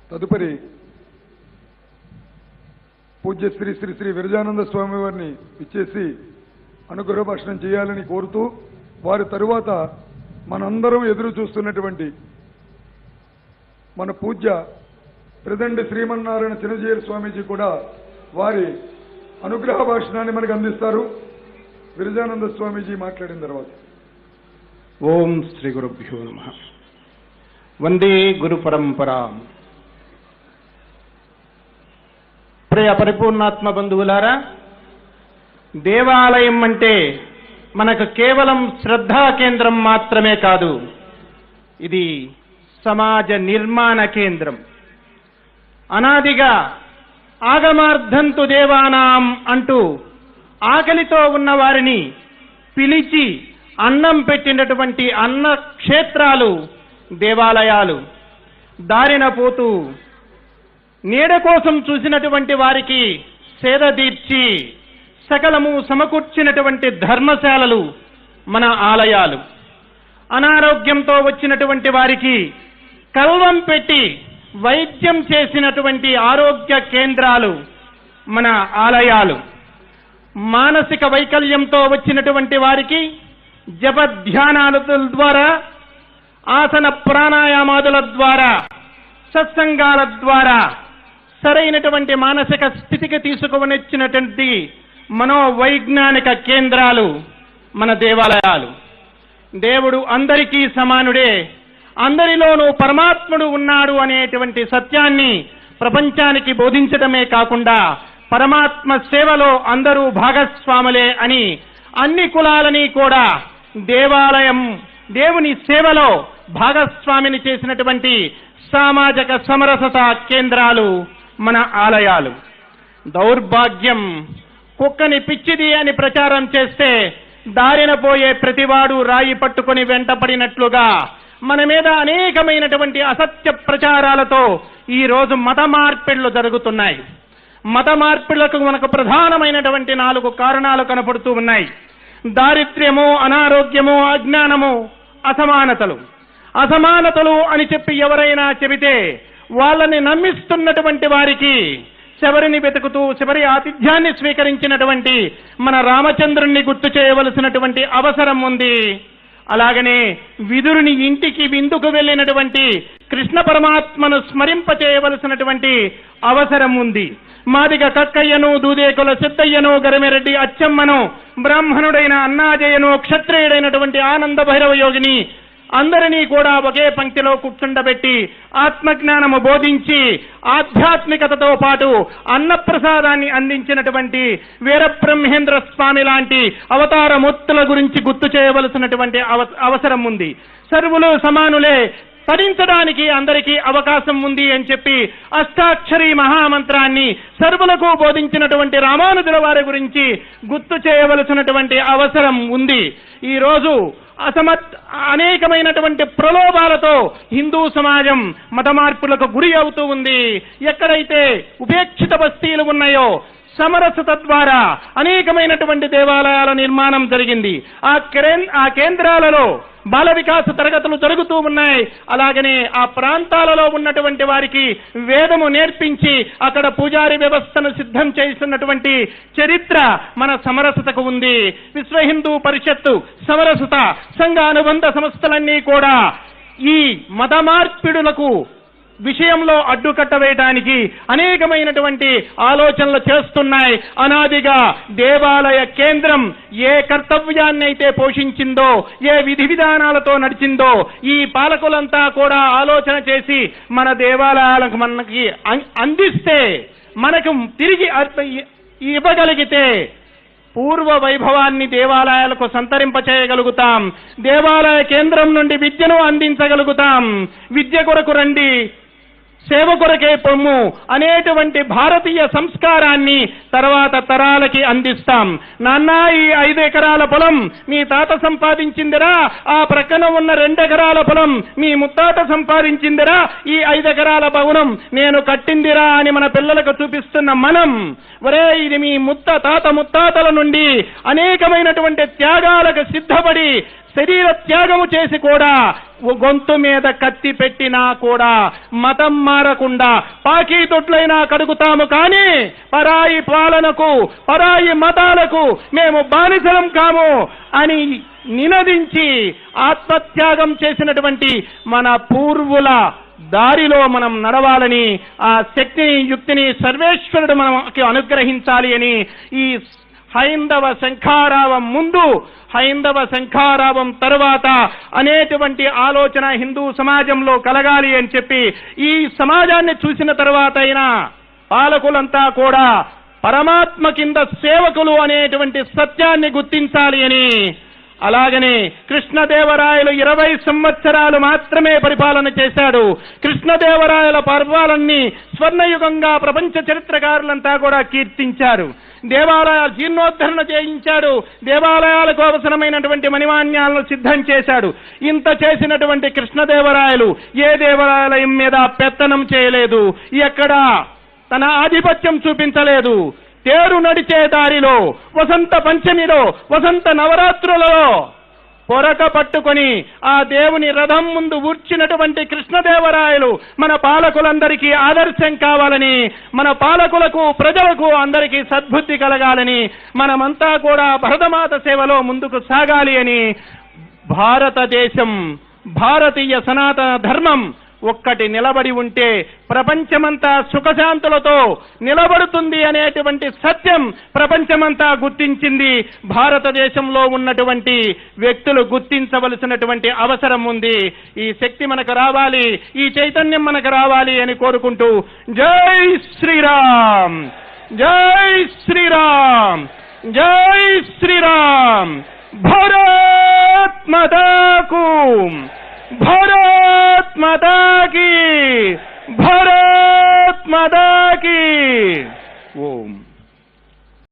తదుపరి పూజ్య శ్రీ శ్రీ శ్రీ విరజానంద స్వామి వారిని ఇచ్చేసి అనుగ్రహ భాషణం చేయాలని కోరుతూ, వారి తరువాత మనందరం ఎదురు చూస్తున్నటువంటి మన పూజ్య ప్రదండి శ్రీమన్నారాయణ చిన్నజీయర్ స్వామీజీ కూడా వారి అనుగ్రహ భాషణాన్ని మనకు అందిస్తారు. విరజానంద స్వామీజీ మాట్లాడిన తర్వాత. ఓం శ్రీ గురుభ్యో నమః. వందే గురు పరంపరా. ప్రియ పరిపూర్ణాత్మ బంధువులారా, దేవాలయం అంటే మనకు కేవలం శ్రద్ధా కేంద్రం మాత్రమే కాదు, ఇది సమాజ నిర్మాణ కేంద్రం. అనాదిగా ఆగమార్థంతు దేవానాం అంటూ ఆకలితో ఉన్న వారిని పిలిచి అన్నం పెట్టినటువంటి అన్న క్షేత్రాలు దేవాలయాలు. దారిన పోతూ నీడ కోసం చూసినటువంటి వారికి సేద తీర్చి సకలము సమకూర్చినటువంటి ధర్మశాలలు మన ఆలయాలు. అనారోగ్యంతో వచ్చినటువంటి వారికి కల్వం పెట్టి వైద్యం చేసినటువంటి ఆరోగ్య కేంద్రాలు మన ఆలయాలు. మానసిక వైకల్యంతో వచ్చినటువంటి వారికి జపధ్యానాల ద్వారా, ఆసన ప్రాణాయామాదుల ద్వారా, సత్సంగాల ద్వారా సరైనటువంటి మానసిక స్థితికి తీసుకువచ్చినటువంటి మనోవైజ్ఞానిక కేంద్రాలు మన దేవాలయాలు. దేవుడు అందరికీ సమానుడే, అందరిలోనూ పరమాత్ముడు ఉన్నాడు అనేటువంటి సత్యాన్ని ప్రపంచానికి బోధించడమే కాకుండా పరమాత్మ సేవలో అందరూ భాగస్వాములే అని అన్ని కులాలని కూడా దేవాలయం దేవుని సేవలో భాగస్వామిని చేసినటువంటి సామాజిక సమరసత కేంద్రాలు మన ఆలయాలు. దౌర్భాగ్యం కుక్కని పిచ్చిది అని ప్రచారం చేస్తే దారిన పోయే ప్రతివాడు రాయి పట్టుకొని వెంటపడినట్లుగా మన మీద అనేకమైనటువంటి అసత్య ప్రచారాలతో ఈ రోజు మత మార్పిళ్లు జరుగుతున్నాయి. మత మార్పిళ్లకు మనకు ప్రధానమైనటువంటి 4 కారణాలు కనపడుతూ ఉన్నాయి. దారిద్ర్యము, అనారోగ్యము, అజ్ఞానము, అసమానతలు. అసమానతలు అని చెప్పి ఎవరైనా చెబితే వాళ్ళని నమ్మిస్తున్నటువంటి వారికి శబరిని వెతుకుతూ శబరి ఆతిథ్యాన్ని స్వీకరించినటువంటి మన రామచంద్రుణ్ణి గుర్తు చేయవలసినటువంటి అవసరం ఉంది. అలాగనే విదురుని ఇంటికి విందుకు వెళ్ళినటువంటి కృష్ణ పరమాత్మను స్మరింప చేయవలసినటువంటి అవసరం ఉంది. మాదిగ కక్కయ్యను, దూదేకుల సిద్ధయ్యను, గరిమెరెడ్డి అచ్చమ్మను, బ్రాహ్మణుడైన అన్నాజయ్యను, క్షత్రియుడైనటువంటి ఆనంద భైరవ యోగిని అందరినీ కూడా ఒకే పంక్తిలో కూర్చుండబెట్టి ఆత్మజ్ఞానము బోధించి ఆధ్యాత్మికతతో పాటు అన్నప్రసాదాన్ని అందించినటువంటి వీరబ్రహ్మేంద్ర స్వామి లాంటి అవతారమూర్తుల గురించి గుర్తు చేయవలసినటువంటి అవసరం ఉంది. సర్వులు సమానులే, తరించడానికి అందరికీ అవకాశం ఉంది అని చెప్పి అష్టాక్షరీ మహామంత్రాన్ని సర్వులకు బోధించినటువంటి రామానుజుల వారి గురించి గుర్తు చేయవలసినటువంటి అవసరం ఉంది. ఈరోజు అనేకమైనటువంటి ప్రలోభాలతో హిందూ సమాజం మత మార్పులకు గురి అవుతూ ఉంది. ఎక్కడైతే ఉపేక్షిత బస్తీలు ఉన్నాయో సమరసత ద్వారా అనేకమైనటువంటి దేవాలయాల నిర్మాణం జరిగింది. ఆ కేంద్రాలలో బాల వికాస తరగతులు జరుగుతూ ఉన్నాయి. అలాగనే ఆ ప్రాంతాలలో ఉన్నటువంటి వారికి వేదము నేర్పించి అక్కడ పూజారి వ్యవస్థను సిద్ధం చేస్తున్నటువంటి చరిత్ర మన సమరసతకు ఉంది. విశ్వ హిందూ పరిషత్తు, సమరసత, సంఘ అనుబంధ సంస్థలన్నీ కూడా ఈ మత మార్పిడులకు విషయంలో అడ్డుకట్ట వేయడానికి అనేకమైనటువంటి ఆలోచనలు చేస్తున్నాయి. అనాదిగా దేవాలయ కేంద్రం ఏ కర్తవ్యాన్ని అయితే పోషించిందో, ఏ విధి విధానాలతో నడిచిందో ఈ పాలకులంతా కూడా ఆలోచన చేసి మన దేవాలయాలకు మనకి అందిస్తే, మనకు తిరిగి ఇవ్వగలిగితే పూర్వ వైభవాన్ని దేవాలయాలకు సంతరింప చేయగలుగుతాం. దేవాలయ కేంద్రం నుండి విద్యను అందించగలుగుతాం. విద్య కొరకు రండి, సేవ కొరకే పొమ్ము అనేటువంటి భారతీయ సంస్కారాన్ని తర్వాత తరాలకి అందిస్తాం. నాన్న, ఈ 5 ఎకరాల పొలం మీ తాత సంపాదించిందిరా, ఆ ప్రక్కన ఉన్న 2 ఎకరాల పొలం మీ ముత్తాత సంపాదించిందిరా, ఈ 5 ఎకరాల భవనం నేను కట్టిందిరా అని మన పిల్లలకు చూపిస్తున్న మనం, ఒరే ఇది మీ తాత ముత్తాతల నుండి అనేకమైనటువంటి త్యాగాలకు సిద్ధపడి శరీర త్యాగము చేసి కూడా గొంతు మీద కత్తి పెట్టినా కూడా మతం మారకుండా పాకీతొట్లైనా కడుగుతాము, కానీ పరాయి పాలనకు, పరాయి మతాలకు మేము బానిసలం కాము అని నినదించి ఆత్మత్యాగం చేసినటువంటి మన పూర్వుల దారిలో మనం నడవాలని, ఆ శక్తిని, యుక్తిని సర్వేశ్వరుడు మనకి అనుగ్రహించాలి అని ఈ హైందవ శంఖారావం ముందు, హైందవ శంఖారావం తరువాత అనేటువంటి ఆలోచన హిందూ సమాజంలో కలగాలి అని చెప్పి, ఈ సమాజాన్ని చూసిన తరువాత అయినా పాలకులంతా కూడా పరమాత్మ కింద సేవకులు అనేటువంటి సత్యాన్ని గుర్తించాలి అని, అలాగనే కృష్ణదేవరాయలు 20 సంవత్సరాలు మాత్రమే పరిపాలన చేశాడు. కృష్ణదేవరాయల పర్వాలన్నీ స్వర్ణయుగంగా ప్రపంచ చరిత్రకారులంతా కూడా కీర్తించారు. దేవాలయాలు జీర్ణోద్ధరణ చేయించాడు, దేవాలయాలకు అవసరమైనటువంటి మణిమాన్యాలను సిద్ధం చేశాడు. ఇంత చేసినటువంటి కృష్ణదేవరాయలు ఏ దేవాలయం మీద పెత్తనం చేయలేదు, ఎక్కడా తన ఆధిపత్యం చూపించలేదు. తేరు నడిచే దారిలో, వసంత పంచమిలో, వసంత నవరాత్రులలో పొరక పట్టుకొని ఆ దేవుని రథం ముందు ఊర్చినటువంటి కృష్ణదేవరాయలు మన పాలకులందరికీ ఆదర్శం కావాలని, మన పాలకులకు, ప్రజలకు అందరికీ సద్బుద్ధి కలగాలని, మనమంతా కూడా భరతమాత సేవలో ముందుకు సాగాలి అని, భారతదేశం, భారతీయ సనాతన ధర్మం ఒక్కటి నిలబడి ఉంటే ప్రపంచమంతా సుఖశాంతులతో నిలబడుతుంది అనేటువంటి సత్యం ప్రపంచమంతా గుర్తించింది. భారతదేశంలో ఉన్నటువంటి వ్యక్తులు గుర్తించవలసినటువంటి అవసరం ఉంది. ఈ శక్తి మనకు రావాలి, ఈ చైతన్యం మనకు రావాలి అని కోరుకుంటూ, జై శ్రీరామ్, జై శ్రీరామ్, జై శ్రీరామ్. భారత్ మాతాకు, भारत माता की, भारत माता की। ओम।